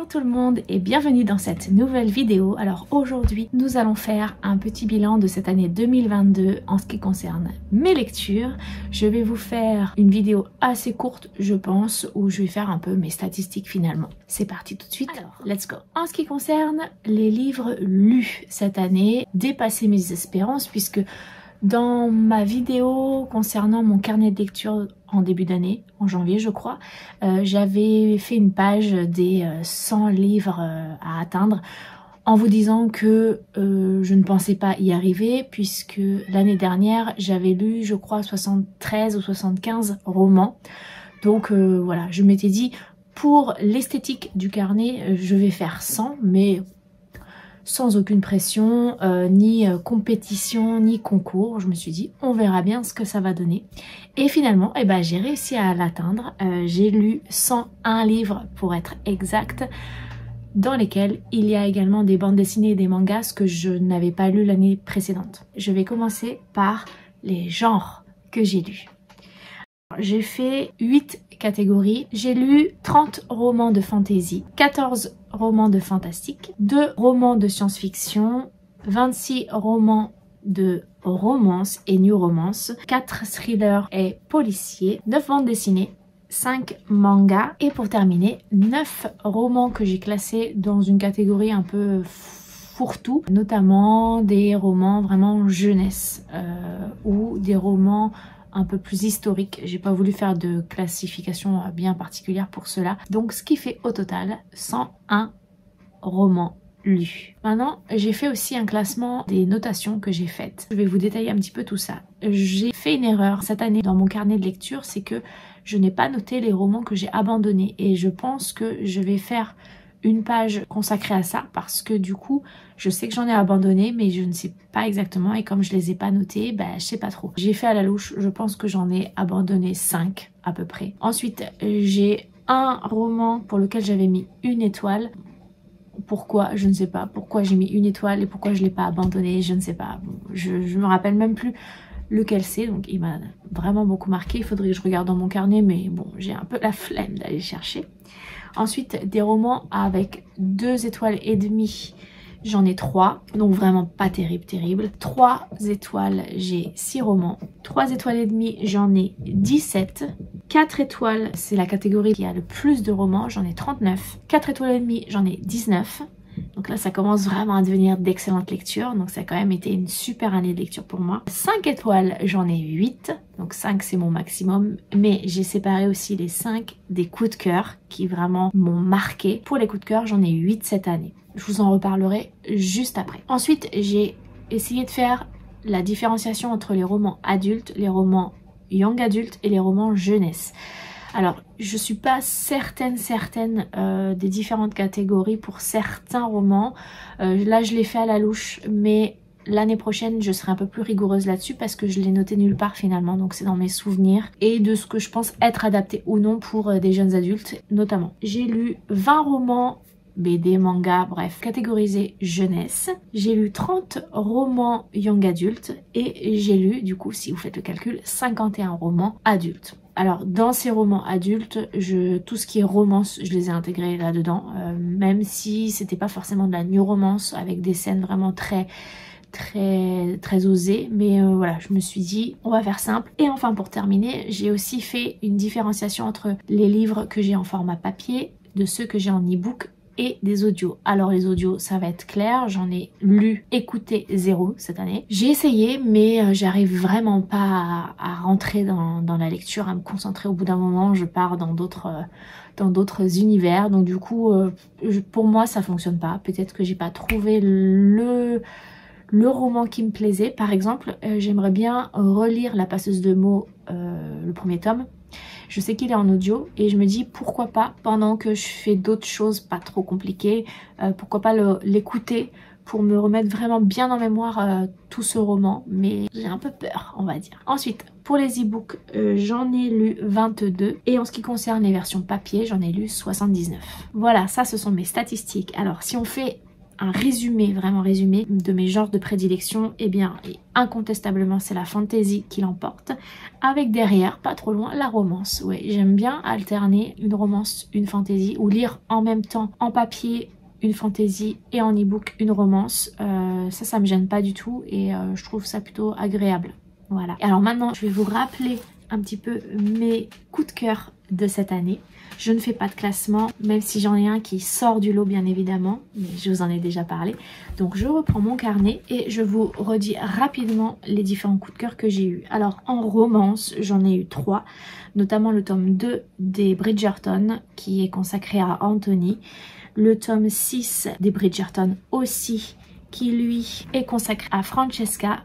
tout le monde et bienvenue dans cette nouvelle vidéo. Alors aujourd'hui nous allons faire un petit bilan de cette année 2022 en ce qui concerne mes lectures. Je vais vous faire une vidéo assez courte je pense où je vais faire un peu mes statistiques finalement. C'est parti tout de suite, alors let's go. En ce qui concerne les livres lus cette année, dépassé mes espérances puisque dans ma vidéo concernant mon carnet de lecture en début d'année, en janvier je crois, j'avais fait une page des 100 livres à atteindre en vous disant que je ne pensais pas y arriver puisque l'année dernière j'avais lu je crois 73 ou 75 romans. Donc voilà, je m'étais dit pour l'esthétique du carnet je vais faire 100 mais sans aucune pression, ni compétition, ni concours. Je me suis dit, on verra bien ce que ça va donner. Et finalement, j'ai réussi à l'atteindre. J'ai lu 101 livres pour être exact, dans lesquels il y a également des bandes dessinées et des mangas, ce que je n'avais pas lu l'année précédente. Je vais commencer par les genres que j'ai lus. J'ai fait 8 catégories. J'ai lu 30 romans de fantasy, 14 romans de fantastique, 2 romans de science-fiction, 26 romans de romance et new romance, 4 thrillers et policiers, 9 bandes dessinées, 5 mangas et pour terminer 9 romans que j'ai classés dans une catégorie un peu fourre-tout, notamment des romans vraiment jeunesse ou des romans un peu plus historique. J'ai pas voulu faire de classification bien particulière pour cela. Donc ce qui fait au total 101 romans lus. Maintenant, j'ai fait aussi un classement des notations que j'ai faites. Je vais vous détailler un petit peu tout ça. J'ai fait une erreur cette année dans mon carnet de lecture, c'est que je n'ai pas noté les romans que j'ai abandonnés et je pense que je vais faire une page consacrée à ça parce que du coup je sais que j'en ai abandonné mais je ne sais pas exactement et comme je les ai pas notés, je sais pas trop. J'ai fait à la louche, je pense que j'en ai abandonné 5 à peu près. Ensuite j'ai un roman pour lequel j'avais mis 1 étoile. Pourquoi? Je ne sais pas. Pourquoi j'ai mis 1 étoile et pourquoi je l'ai pas abandonné, je ne sais pas. Je me rappelle même plus lequel c'est, donc il m'a vraiment beaucoup marqué. Il faudrait que je regarde dans mon carnet mais bon j'ai un peu la flemme d'aller chercher. Ensuite, des romans avec 2 étoiles et demie, j'en ai 3, donc vraiment pas terrible. 3 étoiles, j'ai 6 romans. 3 étoiles et demie, j'en ai 17. 4 étoiles, c'est la catégorie qui a le plus de romans, j'en ai 39. 4 étoiles et demie, j'en ai 19. Donc là, ça commence vraiment à devenir d'excellentes lectures. Donc ça a quand même été une super année de lecture pour moi. 5 étoiles, j'en ai 8. Donc 5, c'est mon maximum. Mais j'ai séparé aussi les 5 des coups de cœur qui vraiment m'ont marqué. Pour les coups de cœur, j'en ai 8 cette année. Je vous en reparlerai juste après. Ensuite, j'ai essayé de faire la différenciation entre les romans adultes, les romans young adultes et les romans jeunesse. Alors, je suis pas certaine des différentes catégories pour certains romans. Là, je l'ai fait à la louche, mais l'année prochaine, je serai un peu plus rigoureuse là-dessus parce que je l'ai noté nulle part finalement. Donc, c'est dans mes souvenirs et de ce que je pense être adapté ou non pour des jeunes adultes notamment. J'ai lu 20 romans BD, manga, bref, catégorisé jeunesse. J'ai lu 30 romans young adultes et j'ai lu, du coup, si vous faites le calcul, 51 romans adultes. Alors, dans ces romans adultes, tout ce qui est romance, je les ai intégrés là-dedans, même si c'était pas forcément de la new romance avec des scènes vraiment très osées, mais voilà, je me suis dit on va faire simple. Et enfin pour terminer, j'ai aussi fait une différenciation entre les livres que j'ai en format papier de ceux que j'ai en e-book et des audios. Alors les audios, ça va être clair, j'en ai lu, écouté 0 cette année. J'ai essayé, mais j'arrive vraiment pas à rentrer dans la lecture, à me concentrer. Au bout d'un moment, je pars dans d'autres univers. Donc du coup, pour moi, ça fonctionne pas. Peut-être que j'ai pas trouvé le roman qui me plaisait. Par exemple, j'aimerais bien relire La passeuse de mots, le premier tome. Je sais qu'il est en audio et je me dis pourquoi pas pendant que je fais d'autres choses pas trop compliquées, pourquoi pas l'écouter pour me remettre vraiment bien en mémoire tout ce roman, mais j'ai un peu peur on va dire. Ensuite pour les e-books j'en ai lu 22 et en ce qui concerne les versions papier j'en ai lu 79. Voilà, ça ce sont mes statistiques. Alors si on fait un résumé, vraiment résumé de mes genres de prédilection, eh bien incontestablement c'est la fantasy qui l'emporte, avec derrière, pas trop loin, la romance. Ouais, j'aime bien alterner une romance, une fantasy, ou lire en même temps en papier une fantasy et en e-book une romance. Ça me gêne pas du tout et je trouve ça plutôt agréable. Voilà. Et alors maintenant, je vais vous rappeler un petit peu mes coups de cœur de cette année. Je ne fais pas de classement, même si j'en ai un qui sort du lot bien évidemment, mais je vous en ai déjà parlé. Donc je reprends mon carnet et je vous redis rapidement les différents coups de cœur que j'ai eu. Alors en romance, j'en ai eu 3, notamment le tome 2 des Bridgerton qui est consacré à Anthony, le tome 6 des Bridgerton aussi qui lui est consacré à Francesca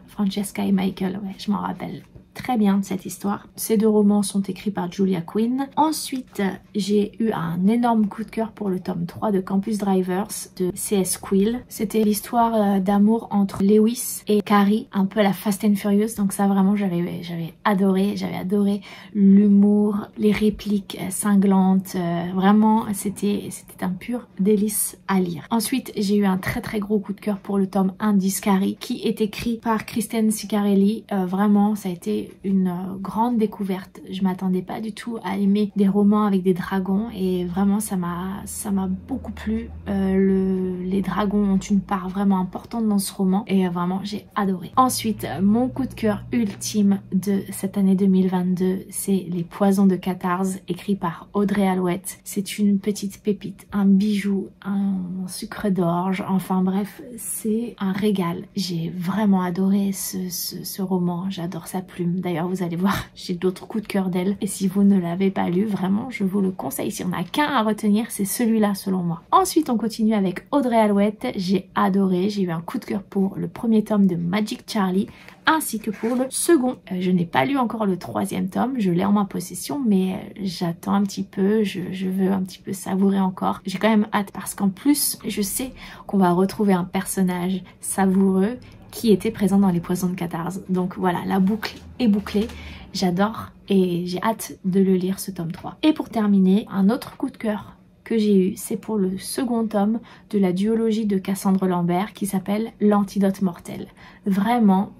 et Michael, ouais je m'en rappelle très bien de cette histoire. Ces 2 romans sont écrits par Julia Quinn. Ensuite, j'ai eu un énorme coup de cœur pour le tome 3 de Campus Drivers de C.S. Quill. C'était l'histoire d'amour entre Lewis et Carrie, un peu à la Fast and Furious. Donc ça vraiment, j'avais adoré l'humour, les répliques cinglantes. Vraiment, c'était un pur délice à lire. Ensuite, j'ai eu un très gros coup de cœur pour le tome 1 d'Iscari qui est écrit par Kristen Ciccarelli. Vraiment, ça a été une grande découverte. Je m'attendais pas du tout à aimer des romans avec des dragons et vraiment ça m'a beaucoup plu. Les dragons ont une part vraiment importante dans ce roman et vraiment j'ai adoré. Ensuite, mon coup de cœur ultime de cette année 2022, c'est Les Poisons de Catharse, écrit par Audrey Alouette. C'est une petite pépite, un bijou, un sucre d'orge, enfin bref, c'est un régal. J'ai vraiment adoré ce roman, j'adore sa plume. D'ailleurs, vous allez voir, j'ai d'autres coups de cœur d'elle. Et si vous ne l'avez pas lu, vraiment, je vous le conseille. Si on n'a qu'un à retenir, c'est celui-là selon moi. Ensuite, on continue avec Audrey Alouette. J'ai adoré. J'ai eu un coup de cœur pour le premier tome de Magic Charlie, ainsi que pour le second. Je n'ai pas lu encore le 3e tome. Je l'ai en ma possession, mais j'attends un petit peu. Je veux un petit peu savourer encore. J'ai quand même hâte parce qu'en plus, je sais qu'on va retrouver un personnage savoureux qui était présent dans Les Poisons de Catharse. Donc voilà, la boucle est bouclée. J'adore et j'ai hâte de le lire ce tome 3. Et pour terminer, un autre coup de cœur que j'ai eu, c'est pour le second tome de la duologie de Cassandre Lambert qui s'appelle L'Antidote Mortel. Vraiment,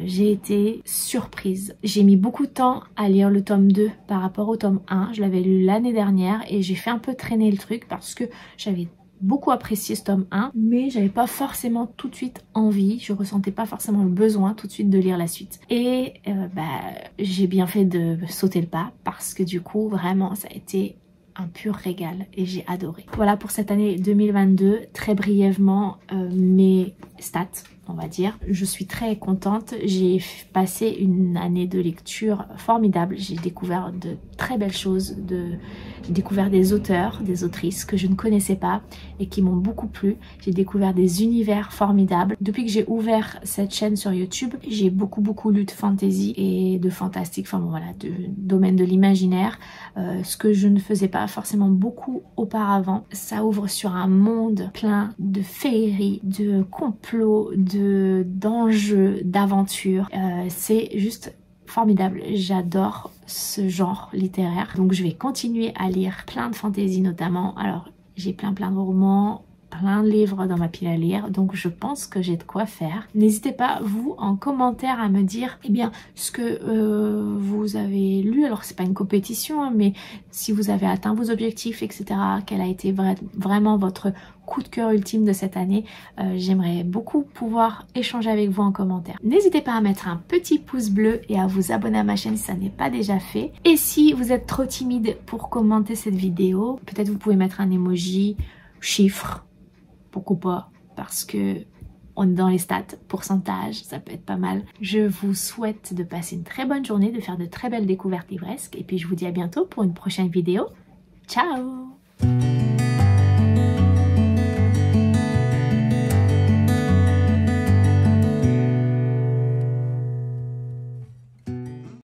j'ai été surprise. J'ai mis beaucoup de temps à lire le tome 2 par rapport au tome 1. Je l'avais lu l'année dernière et j'ai fait un peu traîner le truc parce que j'avais beaucoup apprécié ce tome 1, mais j'avais pas forcément tout de suite envie, je ressentais pas forcément le besoin tout de suite de lire la suite. Et j'ai bien fait de sauter le pas parce que du coup vraiment ça a été un pur régal et j'ai adoré. Voilà pour cette année 2022, très brièvement mes stats on va dire. Je suis très contente, j'ai passé une année de lecture formidable, j'ai découvert de très belles choses, j'ai découvert des auteurs, des autrices que je ne connaissais pas et qui m'ont beaucoup plu, j'ai découvert des univers formidables. Depuis que j'ai ouvert cette chaîne sur YouTube, j'ai beaucoup lu de fantasy et de fantastique, enfin bon voilà, de domaine de l'imaginaire, ce que je ne faisais pas forcément beaucoup auparavant. Ça ouvre sur un monde plein de féerie, de complots, d'enjeux, d'aventures. C'est juste formidable, j'adore ce genre littéraire. Donc je vais continuer à lire plein de fantasy notamment. Alors j'ai plein de romans, plein de livres dans ma pile à lire, donc je pense que j'ai de quoi faire. N'hésitez pas vous en commentaire à me dire eh bien ce que vous avez lu. Alors c'est pas une compétition hein, mais si vous avez atteint vos objectifs etc, quel a été vraiment votre coup de cœur ultime de cette année. J'aimerais beaucoup pouvoir échanger avec vous en commentaire. N'hésitez pas à mettre un petit pouce bleu et à vous abonner à ma chaîne si ça n'est pas déjà fait. Et si vous êtes trop timide pour commenter cette vidéo, peut-être vous pouvez mettre un emoji, chiffre, pourquoi pas, parce que on est dans les stats, pourcentage, ça peut être pas mal. Je vous souhaite de passer une très bonne journée, de faire de très belles découvertes livresques et puis je vous dis à bientôt pour une prochaine vidéo. Ciao!